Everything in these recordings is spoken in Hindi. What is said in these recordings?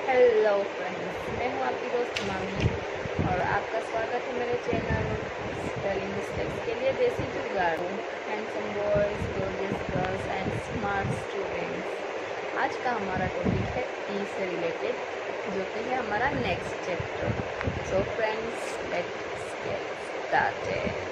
हेलो फ्रेंड्स, मैं हूँ आपकी दोस्त मामी और आपका स्वागत है मेरे चैनल स्पेलिंग मिस्टेक्स के लिए देसी जुगाड़। Handsome boys, gorgeous girls and smart students. आज का हमारा टॉपिक है ई से रिलेटेड, जो कि है हमारा next chapter. So friends, let's get started.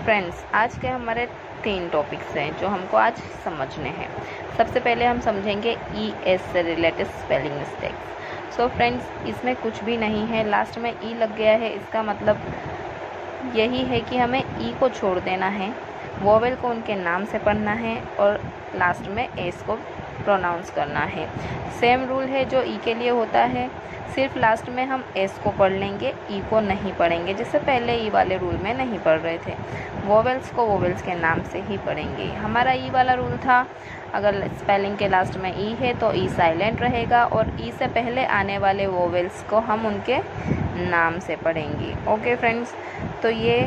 Friends, आज के हमारे 3 टॉपिक्स हैं जो हमको आज समझने हैं। सबसे पहले हम समझेंगे ई एस से related spelling mistakes. So friends, इसमें कुछ भी नहीं है, लास्ट में ई लग गया है, इसका मतलब यही है कि हमें ई को छोड़ देना है, वोवेल को उनके नाम से पढ़ना है और लास्ट में एस को प्रोनाउंस करना है। सेम रूल है जो ई के लिए होता है, सिर्फ लास्ट में हम एस को पढ़ लेंगे, ई को नहीं पढ़ेंगे, जिससे पहले ई वाले रूल में नहीं पढ़ रहे थे। वोवेल्स को वोवेल्स के नाम से ही पढ़ेंगे। हमारा ई वाला रूल था, अगर स्पेलिंग के लास्ट में ई है तो ई साइलेंट रहेगा और ई से पहले आने वाले वोवेल्स को हम उनके नाम से पढ़ेंगे। ओके फ्रेंड्स, तो ये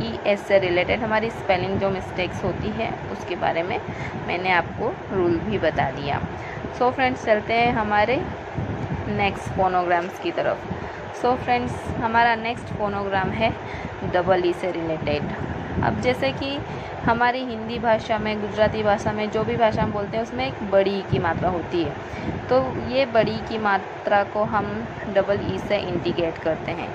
ई एस से रिलेटेड हमारी स्पेलिंग जो मिस्टेक्स होती है उसके बारे में मैंने आपको रूल भी बता दिया। सो फ्रेंड्स, चलते हैं हमारे नेक्स्ट फोनोग्राम्स की तरफ। सो फ्रेंड्स, हमारा नेक्स्ट फोनोग्राम है डबल ई से रिलेटेड। अब जैसे कि हमारी हिंदी भाषा में, गुजराती भाषा में, जो भी भाषा हम बोलते हैं उसमें एक बड़ी ई की मात्रा होती है, तो ये बड़ी की मात्रा को हम डबल ई से इंडिकेट करते हैं।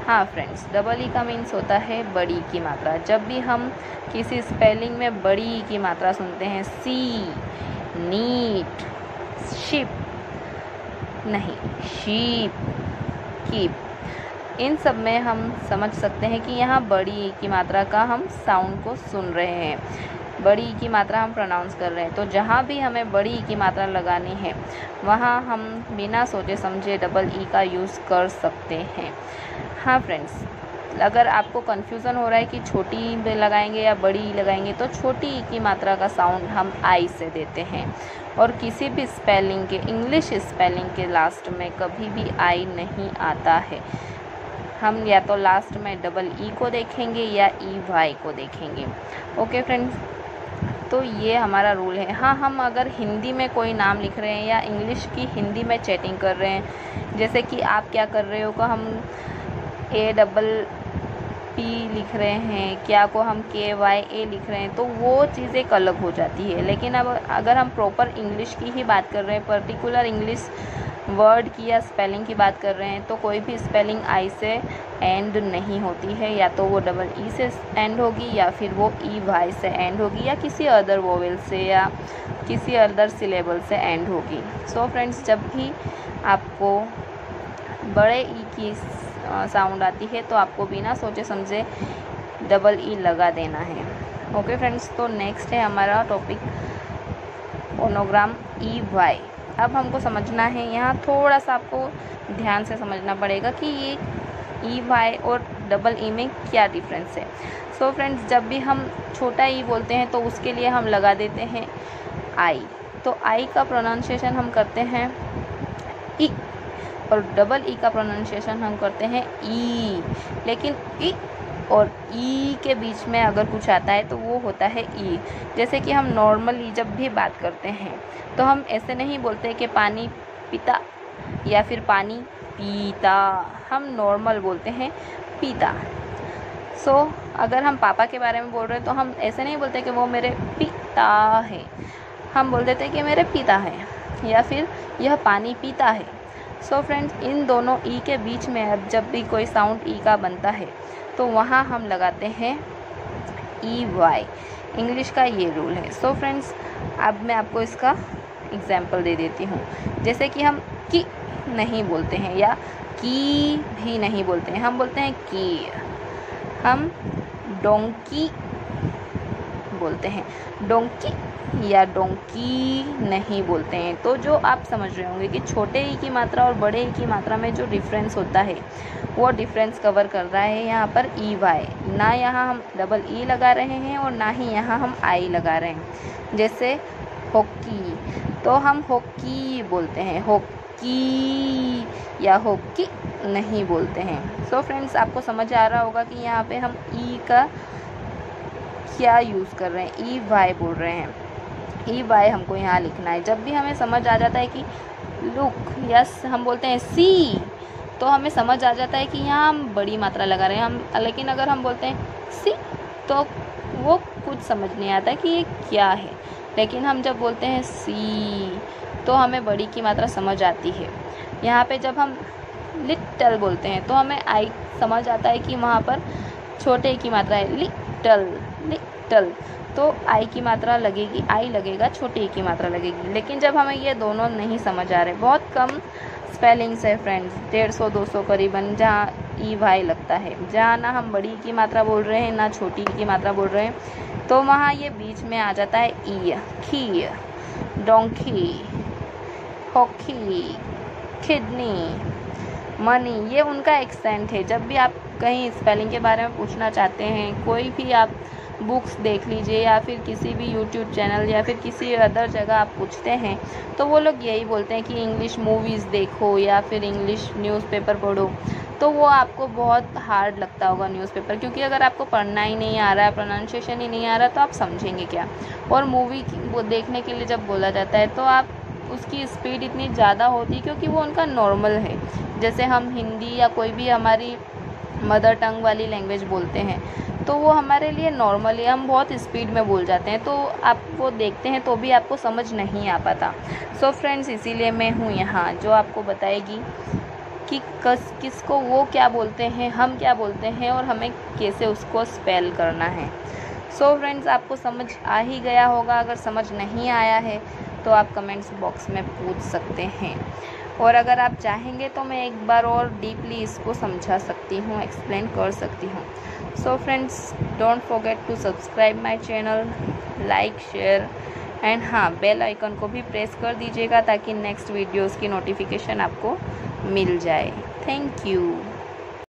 हाँ फ्रेंड्स, डबल ई का मीन्स होता है बड़ी की मात्रा। जब भी हम किसी स्पेलिंग में बड़ी ई की मात्रा सुनते हैं, सी, नीट, शिप नहीं, शीप, कीप, इन सब में हम समझ सकते हैं कि यहाँ बड़ी ई की मात्रा का हम साउंड को सुन रहे हैं, बड़ी ई की मात्रा हम प्रोनाउंस कर रहे हैं। तो जहाँ भी हमें बड़ी ई की मात्रा लगानी है वहाँ हम बिना सोचे समझे डबल ई का यूज़ कर सकते हैं। हाँ फ्रेंड्स, अगर आपको कन्फ्यूज़न हो रहा है कि छोटी ई में लगाएंगे या बड़ी ई लगाएंगे, तो छोटी ई की मात्रा का साउंड हम आई से देते हैं और किसी भी स्पेलिंग के, इंग्लिश स्पेलिंग के लास्ट में कभी भी आई नहीं आता है। हम या तो लास्ट में डबल ई को देखेंगे या ई वाई को देखेंगे। ओके फ्रेंड्स, तो ये हमारा रूल है। हाँ, हम अगर हिंदी में कोई नाम लिख रहे हैं या इंग्लिश की हिंदी में चैटिंग कर रहे हैं, जैसे कि आप क्या कर रहे हो को हम ए डबल पी लिख रहे हैं, क्या को हम के वाई ए लिख रहे हैं, तो वो चीज़ एक अलग हो जाती है। लेकिन अब अगर हम प्रॉपर इंग्लिश की ही बात कर रहे हैं, पर्टिकुलर इंग्लिश वर्ड की या स्पेलिंग की बात कर रहे हैं, तो कोई भी स्पेलिंग आई से एंड नहीं होती है, या तो वो डबल ई से एंड होगी या फिर वो ई वाई से एंड होगी या किसी अदर वोवेल से या किसी अदर सिलेबल से एंड होगी। सो फ्रेंड्स, जब भी आपको बड़े ई की साउंड आती है तो आपको बिना सोचे समझे डबल ई लगा देना है। ओके फ्रेंड्स, तो नेक्स्ट है हमारा टॉपिक फोनोग्राम ई वाई। अब हमको समझना है, यहाँ थोड़ा सा आपको ध्यान से समझना पड़ेगा कि ये ई वाई और डबल ई में क्या डिफरेंस है। सो फ्रेंड्स, जब भी हम छोटा ई बोलते हैं तो उसके लिए हम लगा देते हैं आई, तो आई का प्रोनाउंसिएशन हम करते हैं ई और डबल ई का प्रोनाउंसिएशन हम करते हैं ई। लेकिन ई और ई के बीच में अगर कुछ आता है तो वो होता है ई। जैसे कि हम नॉर्मली जब भी बात करते हैं तो हम ऐसे नहीं बोलते कि पानी पीता या फिर पानी पीता, हम नॉर्मल बोलते हैं पीता। सो अगर हम पापा के बारे में बोल रहे हैं तो हम ऐसे नहीं बोलते कि वो मेरे पिता है, हम बोल देते हैं कि मेरे पिता है या फिर यह पानी पीता है। सो फ्रेंड्स, इन दोनों ई के बीच में अब जब भी कोई साउंड ई का बनता है तो वहाँ हम लगाते हैं ई वाई। इंग्लिश का ये रूल है। सो फ्रेंड्स, अब मैं आपको इसका एग्जाम्पल दे देती हूँ। जैसे कि हम की नहीं बोलते हैं या की भी नहीं बोलते हैं, हम बोलते हैं की। हम डोंकी बोलते हैं, डोंकी या डोंकी नहीं बोलते हैं। तो जो आप समझ रहे होंगे कि छोटे ई की मात्रा और बड़े ई की मात्रा में जो डिफरेंस होता है वो डिफरेंस कवर कर रहा है यहाँ पर ई वाई। ना यहाँ हम डबल ई लगा रहे हैं और ना ही यहाँ हम आई लगा रहे हैं। जैसे हॉकी, तो हम हॉकी बोलते हैं, हॉकी या हॉकी नहीं बोलते हैं। सो फ्रेंड्स, आपको समझ आ रहा होगा कि यहाँ पे हम ई का क्या यूज़ कर रहे हैं, ई वाई बोल रहे हैं। ई वाई हमको यहाँ लिखना है। जब भी हमें समझ आ जाता है कि लुक, या हम बोलते हैं सी, तो हमें समझ आ जाता है कि यहाँ हम बड़ी मात्रा लगा रहे हैं हम। लेकिन अगर हम बोलते हैं सी तो वो कुछ समझ नहीं आता कि ये क्या है। लेकिन हम जब बोलते हैं सी तो हमें बड़ी की मात्रा समझ आती है। यहाँ पे जब हम लिटल बोलते हैं तो हमें आई समझ आता है कि वहाँ पर छोटे की मात्रा है, लिटल लिटल, तो आई की मात्रा लगेगी, आई लगेगा, छोटे की मात्रा लगेगी। लेकिन जब हमें ये दोनों नहीं समझ आ रहे, बहुत कम स्पेलिंग्स है फ्रेंड्स, 150-200 करीबन, जहाँ ई वाई लगता है, जहाँ ना हम बड़ी की मात्रा बोल रहे हैं ना छोटी की मात्रा बोल रहे हैं, तो वहाँ ये बीच में आ जाता है ई, खी, डोंकी, हॉकी, किडनी, मनी, ये उनका एक्सेंट है। जब भी आप कहीं स्पेलिंग के बारे में पूछना चाहते हैं, कोई भी आप बुक्स देख लीजिए या फिर किसी भी यूट्यूब चैनल या फिर किसी अदर जगह आप पूछते हैं, तो वो लोग यही बोलते हैं कि इंग्लिश मूवीज़ देखो या फिर इंग्लिश न्यूज़पेपर पढ़ो। तो वो आपको बहुत हार्ड लगता होगा न्यूज़पेपर, क्योंकि अगर आपको पढ़ना ही नहीं आ रहा है, प्रोनाउंसिएशन ही नहीं आ रहा, तो आप समझेंगे क्या। और मूवी वो देखने के लिए जब बोला जाता है तो आप उसकी स्पीड इतनी ज़्यादा होती, क्योंकि वो उनका नॉर्मल है। जैसे हम हिंदी या कोई भी हमारी मदर टंग वाली लैंग्वेज बोलते हैं तो वो हमारे लिए नॉर्मल है, हम बहुत स्पीड में बोल जाते हैं, तो आप वो देखते हैं तो भी आपको समझ नहीं आ पाता। सो फ्रेंड्स, इसीलिए मैं हूँ यहाँ जो आपको बताएगी कि किसको वो क्या बोलते हैं, हम क्या बोलते हैं और हमें कैसे उसको स्पेल करना है। सो फ्रेंड्स, आपको समझ आ ही गया होगा। अगर समझ नहीं आया है तो आप कमेंट्स बॉक्स में पूछ सकते हैं, और अगर आप चाहेंगे तो मैं एक बार और डीपली इसको समझा सकती हूँ, एक्सप्लेन कर सकती हूँ। So friends, don't forget to subscribe my channel, like, share and हाँ, बेल आइकन को भी प्रेस कर दीजिएगा ताकि नेक्स्ट वीडियोज़ की नोटिफिकेशन आपको मिल जाए। Thank you.